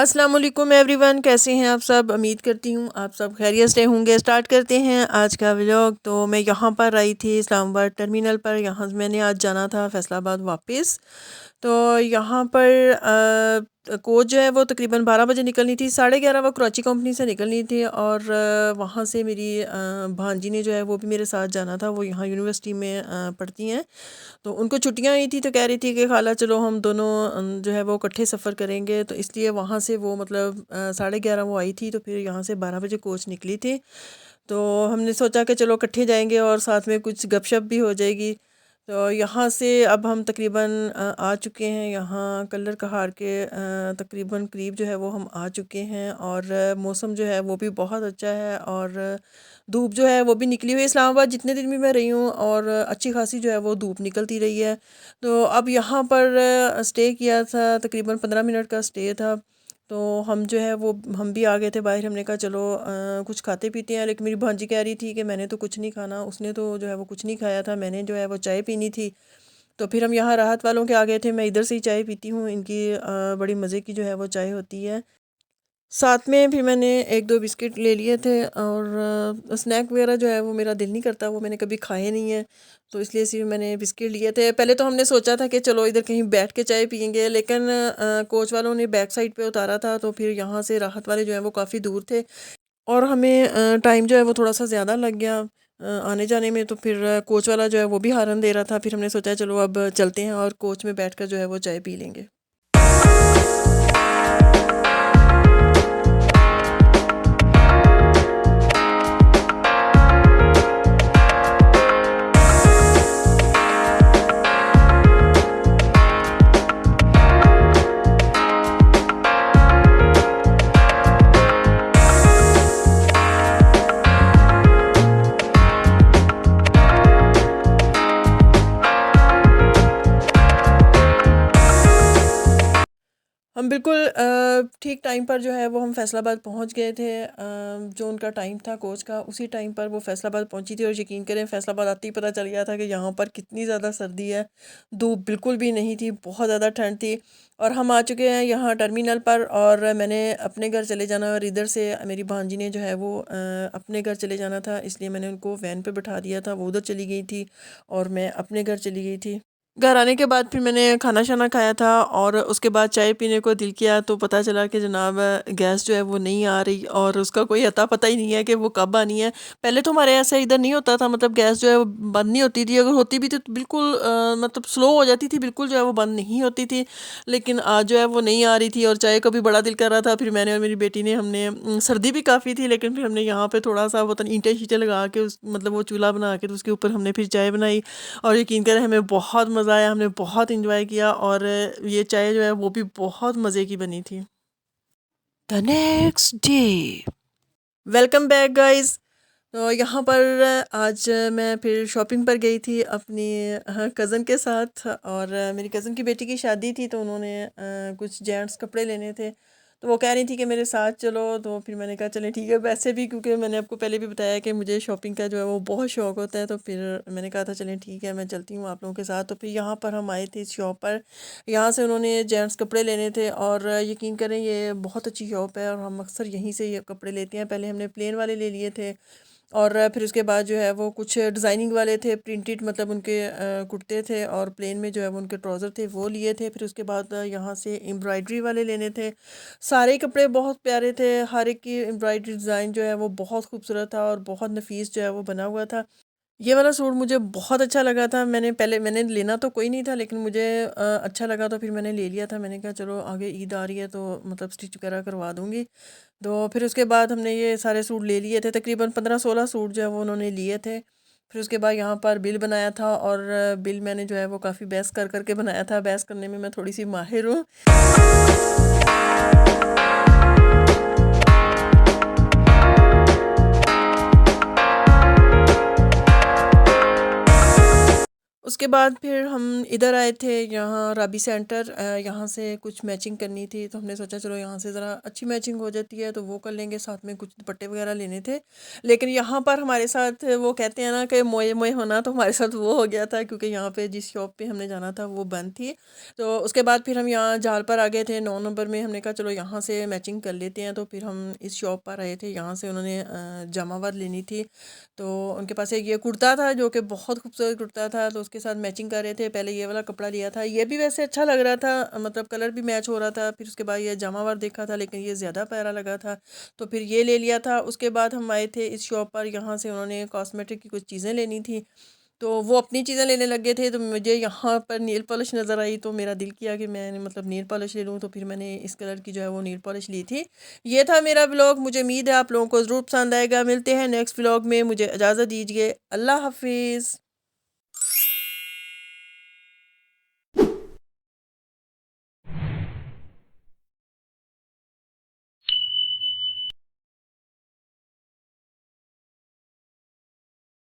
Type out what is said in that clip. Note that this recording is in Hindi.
अस्सलाम वालेकुम एवरीवन, कैसे हैं आप सब। उम्मीद करती हूँ आप सब खैरियत से होंगे। स्टार्ट करते हैं आज का व्लॉग। तो मैं यहाँ पर आई थी इस्लामाबाद टर्मिनल पर। यहाँ से मैंने आज जाना था फैसलाबाद वापस। तो यहाँ पर कोच जो है वो तकरीबन 12 बजे निकलनी थी, 11:30 वो कराची कंपनी से निकलनी थी। और वहाँ से मेरी भांजी ने जो है वो भी मेरे साथ जाना था। वो यहाँ यूनिवर्सिटी में पढ़ती हैं। तो उनको छुट्टियां हुई थी तो कह रही थी कि खाला चलो हम दोनों जो है वो इकट्ठे सफ़र करेंगे। तो इसलिए वहाँ से वो मतलब 11:30 वो आई थी। तो फिर यहाँ से 12 बजे कोच निकली थी। तो हमने सोचा कि चलो इकट्ठे जाएंगे और साथ में कुछ गपशप भी हो जाएगी। तो यहाँ से अब हम तकरीबन आ चुके हैं यहाँ कलर कहार के तकरीबन करीब जो है वो हम आ चुके हैं। और मौसम जो है वो भी बहुत अच्छा है और धूप जो है वो भी निकली हुई है। इस्लामाबाद जितने दिन भी मैं रही हूँ और अच्छी खासी जो है वो धूप निकलती रही है। तो अब यहाँ पर स्टे किया था, तकरीबन 15 मिनट का स्टे था। तो हम जो है वो हम भी आ गए थे बाहर। हमने कहा चलो कुछ खाते पीते हैं। लेकिन मेरी भांजी कह रही थी कि मैंने तो कुछ नहीं खाना। उसने तो जो है वो कुछ नहीं खाया था, मैंने जो है वो चाय पीनी थी। तो फिर हम यहाँ राहत वालों के आ गए थे। मैं इधर से ही चाय पीती हूँ, इनकी बड़ी मज़े की जो है वो चाय होती है। साथ में भी मैंने एक दो बिस्किट ले लिए थे। और स्नैक वगैरह जो है वो मेरा दिल नहीं करता, वो मैंने कभी खाए नहीं है। तो इसलिए सिर्फ मैंने बिस्किट लिए थे। पहले तो हमने सोचा था कि चलो इधर कहीं बैठ के चाय पियेंगे, लेकिन कोच वालों ने बैक साइड पे उतारा था। तो फिर यहाँ से राहत वाले जो है वो काफ़ी दूर थे और हमें टाइम जो है वो थोड़ा सा ज़्यादा लग गया आने जाने में। तो फिर कोच वाला जो है वो भी हारन दे रहा था। फिर हमने सोचा चलो अब चलते हैं और कोच में बैठ कर जो है वो चाय पी लेंगे। हम बिल्कुल ठीक टाइम पर जो है वो हम फैसलाबाद पहुंच गए थे। जो उनका टाइम था कोच का, उसी टाइम पर वो फैसलाबाद पहुंची थी। और यकीन करें फैसलाबाद आते ही पता चल गया था कि यहाँ पर कितनी ज़्यादा सर्दी है। धूप बिल्कुल भी नहीं थी, बहुत ज़्यादा ठंड थी। और हम आ चुके हैं यहाँ टर्मिनल पर और मैंने अपने घर चले जाना। और इधर से मेरी भांजी ने जो है वो अपने घर चले जाना था, इसलिए मैंने उनको वैन पे बिठा दिया था। वो उधर चली गई थी और मैं अपने घर चली गई थी। घर आने के बाद फिर मैंने खाना शाना खाया था और उसके बाद चाय पीने को दिल किया। तो पता चला कि जनाब गैस जो है वो नहीं आ रही और उसका कोई अता पता ही नहीं है कि वो कब आनी है। पहले तो हमारे ऐसा इधर नहीं होता था, मतलब गैस जो है वो बंद नहीं होती थी। अगर होती भी तो बिल्कुल मतलब स्लो हो जाती थी, बिल्कुल जो है वो बंद नहीं होती थी। लेकिन आज जो है वो नहीं आ रही थी और चाय का भी बड़ा दिल कर रहा था। फिर मैंने और मेरी बेटी ने हमने सर्दी भी काफ़ी थी, लेकिन फिर हमने यहाँ पे थोड़ा सा वो ईंटें शीटें लगा के उस मतलब वो चूल्हा बना के तो उसके ऊपर हमने फिर चाय बनाई। और यकीन करें हमें बहुत मज़ा आया, हमने बहुत इंजॉय किया। और ये चाय जो है वो भी बहुत मज़े की बनी थी। The next day, welcome back guys. तो यहाँ पर आज मैं फिर शॉपिंग पर गई थी अपनी कज़न के साथ। और मेरी कज़न की बेटी की शादी थी तो उन्होंने कुछ जेंट्स कपड़े लेने थे। तो वो कह रही थी कि मेरे साथ चलो। तो फिर मैंने कहा चलें ठीक है। वैसे भी क्योंकि मैंने आपको पहले भी बताया कि मुझे शॉपिंग का जो है वो बहुत शौक़ होता है। तो फिर मैंने कहा था चलें ठीक है मैं चलती हूँ आप लोगों के साथ। तो फिर यहाँ पर हम आए थे इस शॉप पर। यहाँ से उन्होंने जेंट्स कपड़े लेने थे और यकीन करें ये बहुत अच्छी शॉप है और हम अक्सर यहीं से ये कपड़े लेते हैं। पहले हमने प्लेन वाले ले लिए थे और फिर उसके बाद जो है वो कुछ डिज़ाइनिंग वाले थे, प्रिंटेड मतलब उनके कुर्ते थे और प्लेन में जो है वो उनके ट्राउज़र थे वो लिए थे। फिर उसके बाद यहाँ से एम्ब्रॉयडरी वाले लेने थे। सारे ही कपड़े बहुत प्यारे थे, हर एक की एम्ब्रॉयडरी डिज़ाइन जो है वो बहुत खूबसूरत था और बहुत नफीस जो है वो बना हुआ था। ये वाला सूट मुझे बहुत अच्छा लगा था। मैंने लेना तो कोई नहीं था, लेकिन मुझे अच्छा लगा तो फिर मैंने ले लिया था। मैंने कहा चलो आगे ईद आ रही है तो मतलब स्टिच वगैरह करवा दूँगी। तो फिर उसके बाद हमने ये सारे सूट ले लिए थे, तकरीबन 15-16 सूट जो है वो उन्होंने लिए थे। फिर उसके बाद यहाँ पर बिल बनाया था और बिल मैंने जो है वो काफ़ी बहस कर कर के बनाया था। बहस करने में मैं थोड़ी सी माहिर हूँ। उसके बाद फिर हम इधर आए थे यहाँ राबी सेंटर, यहाँ से कुछ मैचिंग करनी थी तो हमने सोचा चलो यहाँ से ज़रा अच्छी मैचिंग हो जाती है तो वो कर लेंगे, साथ में कुछ दुपट्टे वगैरह लेने थे। लेकिन यहाँ पर हमारे साथ वो कहते हैं ना कि मोए मोए होना, तो हमारे साथ वो हो गया था क्योंकि यहाँ पे जिस शॉप पे हमने जाना था वो बंद थी। तो उसके बाद फिर हम यहाँ जाल पर आ गए थे 9 नंबर में, हमने कहा चलो यहाँ से मैचिंग कर लेते हैं। तो फिर हम इस शॉप पर आए थे, यहाँ से उन्होंने जमावत लेनी थी। तो उनके पास एक ये कुर्ता था जो कि बहुत खूबसूरत कुर्ता था, तो उसके साथ मैचिंग कर रहे थे। पहले ये वाला कपड़ा लिया था, ये भी वैसे अच्छा लग रहा था, मतलब कलर भी मैच हो रहा था। फिर उसके बाद ये जमावार देखा था लेकिन ये ज़्यादा प्यारा लगा था, तो फिर ये ले लिया था। उसके बाद हम आए थे इस शॉप पर, यहाँ से उन्होंने कॉस्मेटिक की कुछ चीज़ें लेनी थी, तो वो अपनी चीज़ें लेने लग गए थे। तो मुझे यहाँ पर नेल पॉलिश नज़र आई, तो मेरा दिल किया कि मैं मतलब नेल पॉलिश ले लूँ, तो फिर मैंने इस कलर की जो है वो नेल पॉलिश ली थी। ये था मेरा व्लॉग, मुझे उम्मीद है आप लोगों को ज़रूर पसंद आएगा। मिलते हैं नेक्स्ट व्लॉग में, मुझे इजाज़त दीजिए, अल्लाह हाफिज़।